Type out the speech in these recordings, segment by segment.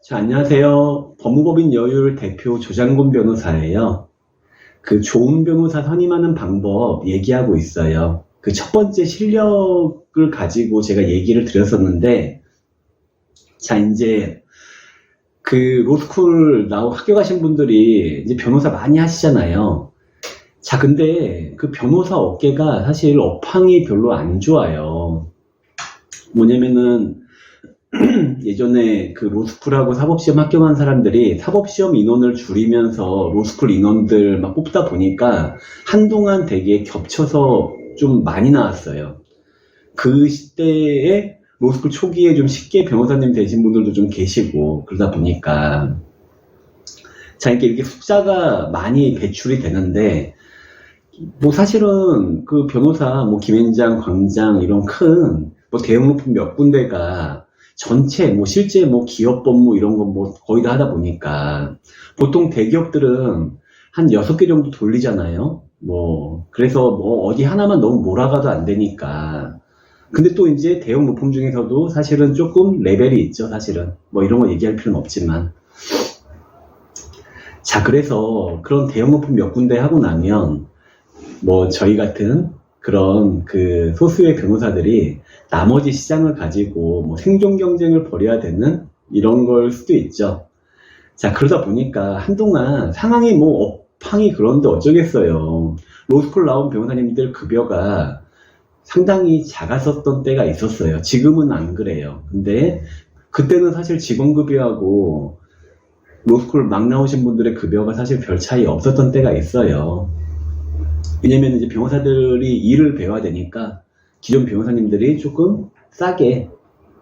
안녕하세요. 법무법인 여율 대표 조장곤 변호사예요. 그 좋은 변호사 선임하는 방법 얘기하고 있어요. 그 첫 번째 실력을 가지고 제가 얘기를 드렸었는데, 이제 그 로스쿨 합격하신 분들이 이제 변호사 많이 하시잖아요. 근데 그 변호사 업계가 사실 업황이 별로 안 좋아요. 뭐냐면은, 예전에 그 로스쿨하고 사법시험 합격한 사람들이 사법시험 인원을 줄이면서 로스쿨 인원들 막 뽑다 보니까 한동안 되게 겹쳐서 좀 많이 나왔어요. 그 시대에 로스쿨 초기에 좀 쉽게 변호사님 되신 분들도 좀 계시고 그러다 보니까 이렇게 숫자가 많이 배출이 되는데 뭐 사실은 그 변호사 뭐 김앤장, 광장 이런 큰 뭐 대형 로펌 몇 군데가 전체 실제 기업 법무 이런 거 거의 다 하다 보니까 보통 대기업들은 한 6개 정도 돌리잖아요. 그래서 어디 하나만 너무 몰아가도 안 되니까. 근데 또 이제 대형 로펌 중에서도 사실은 조금 레벨이 있죠, 사실은. 이런 거 얘기할 필요는 없지만. 그래서 그런 대형 로펌 몇 군데 하고 나면 저희 같은 그런 그 소수의 변호사들이 나머지 시장을 가지고 생존 경쟁을 벌여야 되는 이런 걸 수도 있죠. 그러다 보니까 한동안 상황이 업황이 그런데 어쩌겠어요. 로스쿨 나온 변호사님들 급여가 상당히 작았었던 때가 있었어요. 지금은 안 그래요. 근데 그때는 사실 직원급여하고 로스쿨 막 나오신 분들의 급여가 사실 별 차이 없었던 때가 있어요. 왜냐면 이제 변호사들이 일을 배워야 되니까 기존 변호사님들이 조금 싸게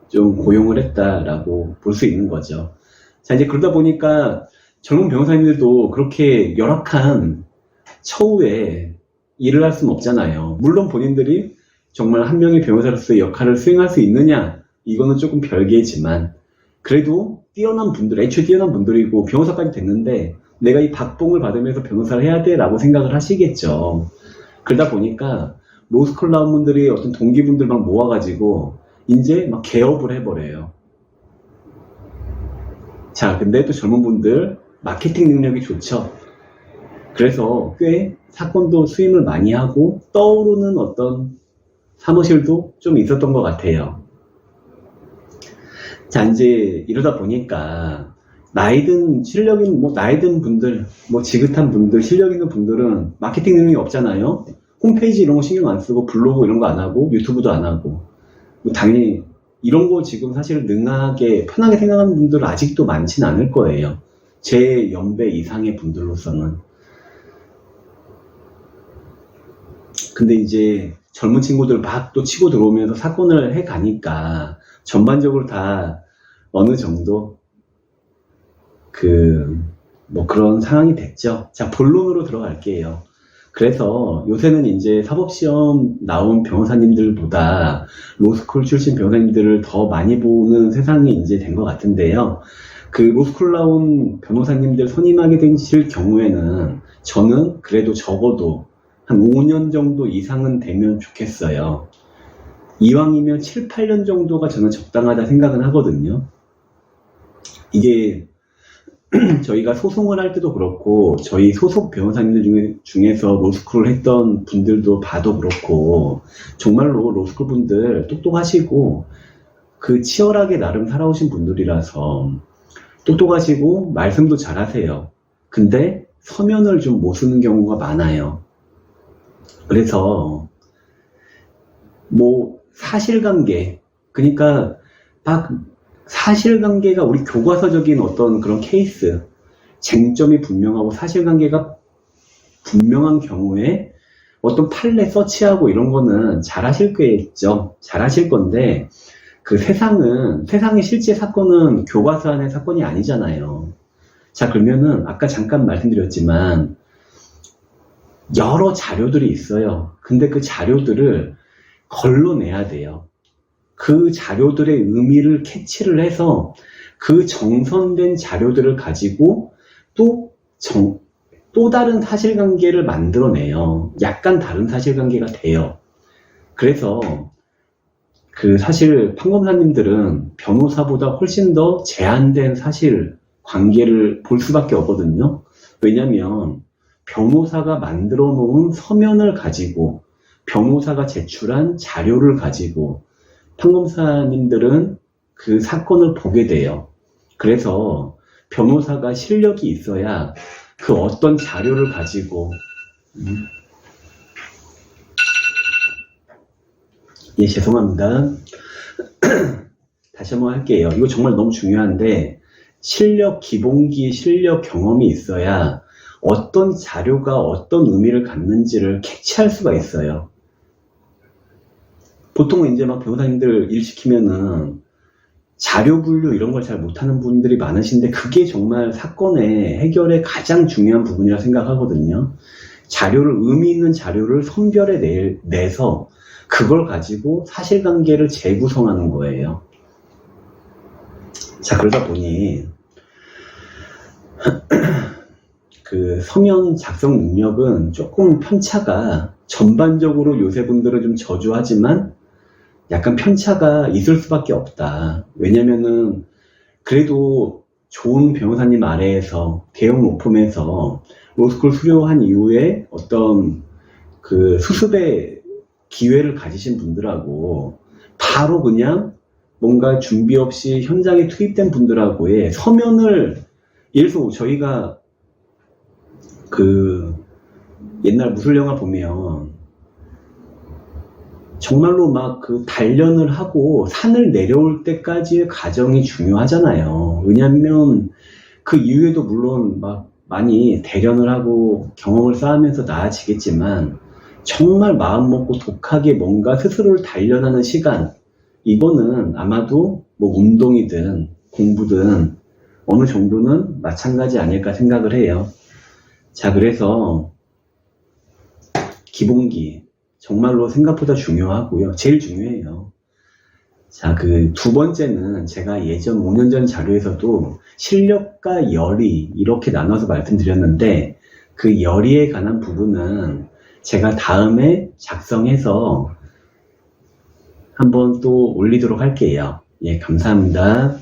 좀 고용을 했다라고 볼 수 있는 거죠. 이제 그러다 보니까 젊은 변호사님들도 그렇게 열악한 처우에 일을 할 수는 없잖아요. 물론 본인들이 정말 한 명의 변호사로서의 역할을 수행할 수 있느냐, 이거는 조금 별개지만, 그래도 뛰어난 분들, 애초에 뛰어난 분들이고 변호사까지 됐는데 내가 이 박봉을 받으면서 변호사를 해야 돼 라고 생각을 하시겠죠. 그러다 보니까 로스쿨 나온 분들이 어떤 동기분들 막 모아가지고 이제 막 개업을 해버려요. 근데 또 젊은 분들 마케팅 능력이 좋죠. 그래서 꽤 사건도 수임을 많이 하고 떠오르는 어떤 사무실도 좀 있었던 것 같아요. 이제 이러다 보니까 나이든 나이든 분들, 지긋한 분들, 실력 있는 분들은 마케팅 능력이 없잖아요. 홈페이지 이런 거 신경 안 쓰고 블로그 이런 거 안 하고 유튜브도 안 하고 당연히 이런 거 지금 사실 능하게 편하게 생각하는 분들은 아직도 많지는 않을 거예요. 제 연배 이상의 분들로서는. 근데 이제 젊은 친구들 막 또 치고 들어오면서 사건을 해 가니까 전반적으로 다 어느 정도 그런 상황이 됐죠. 본론으로 들어갈게요. 그래서 요새는 이제 사법시험 나온 변호사님들보다 로스쿨 출신 변호사님들을 더 많이 보는 세상이 이제 된 것 같은데요. 그 로스쿨 나온 변호사님들 선임하게 되실 경우에는 저는 그래도 적어도 한 5년 정도 이상은 되면 좋겠어요. 이왕이면 7, 8년 정도가 저는 적당하다 생각은 하거든요. 이게 저희가 소송을 할 때도 그렇고 저희 소속 변호사님들 중에서 로스쿨을 했던 분들도 봐도 그렇고 정말로 로스쿨 분들 똑똑하시고 치열하게 나름 살아오신 분들이라서 똑똑하시고 말씀도 잘하세요. 근데 서면을 좀 못 쓰는 경우가 많아요. 그래서 사실관계, 그러니까 딱 사실관계가 우리 교과서적인 어떤 그런 케이스, 쟁점이 분명하고 사실관계가 분명한 경우에 어떤 판례 서치하고 이런 거는 잘하실 거겠죠. 잘하실 건데 세상의 실제 사건은 교과서 안의 사건이 아니잖아요. 그러면은 아까 잠깐 말씀드렸지만 여러 자료들이 있어요. 근데 그 자료들을 걸러내야 돼요. 그 자료들의 의미를 캐치를 해서 그 정선된 자료들을 가지고 또 다른 사실관계를 만들어내요. 약간 다른 사실관계가 돼요. 그래서 사실 판검사님들은 변호사보다 훨씬 더 제한된 사실 관계를 볼 수밖에 없거든요. 왜냐면 변호사가 만들어 놓은 서면을 가지고 변호사가 제출한 자료를 가지고 판검사님들은 그 사건을 보게 돼요. 그래서 변호사가 실력이 있어야 그 어떤 자료를 가지고 예, 죄송합니다. 다시 한번 할게요. 이거 정말 너무 중요한데 실력, 기본기, 실력, 경험이 있어야 어떤 자료가 어떤 의미를 갖는지를 캐치할 수가 있어요. 보통은 이제 막 변호사님들 일 시키면은 자료 분류 이런 걸 잘 못하는 분들이 많으신데 그게 정말 사건의 해결에 가장 중요한 부분이라 생각하거든요. 의미 있는 자료를 선별해 내서 그걸 가지고 사실관계를 재구성하는 거예요. 자, 그러다 보니 그 서면 작성 능력은 조금 편차가 전반적으로 요새 분들은 좀 저조하지만 약간 편차가 있을 수밖에 없다. 왜냐면은 그래도 좋은 변호사님 아래에서 대형 로펌에서 로스쿨 수료한 이후에 어떤 그 수습의 기회를 가지신 분들하고 바로 그냥 뭔가 준비 없이 현장에 투입된 분들하고의 서면을 예를 들어서 저희가 그 옛날 무술 영화 보면 정말로 막 그 단련을 하고 산을 내려올 때까지의 과정이 중요하잖아요. 왜냐면 그 이후에도 물론 막 많이 대련을 하고 경험을 쌓으면서 나아지겠지만 정말 마음 먹고 독하게 뭔가 스스로를 단련하는 시간, 이거는 아마도 뭐 운동이든 공부든 어느 정도는 마찬가지 아닐까 생각을 해요. 자, 그래서 기본기 정말로 생각보다 중요하고요. 제일 중요해요. 자, 그 두 번째는 제가 예전 5년 전 자료에서도 실력과 열의 이렇게 나눠서 말씀드렸는데 그 열의에 관한 부분은 제가 다음에 작성해서 한번 또 올리도록 할게요. 예, 감사합니다.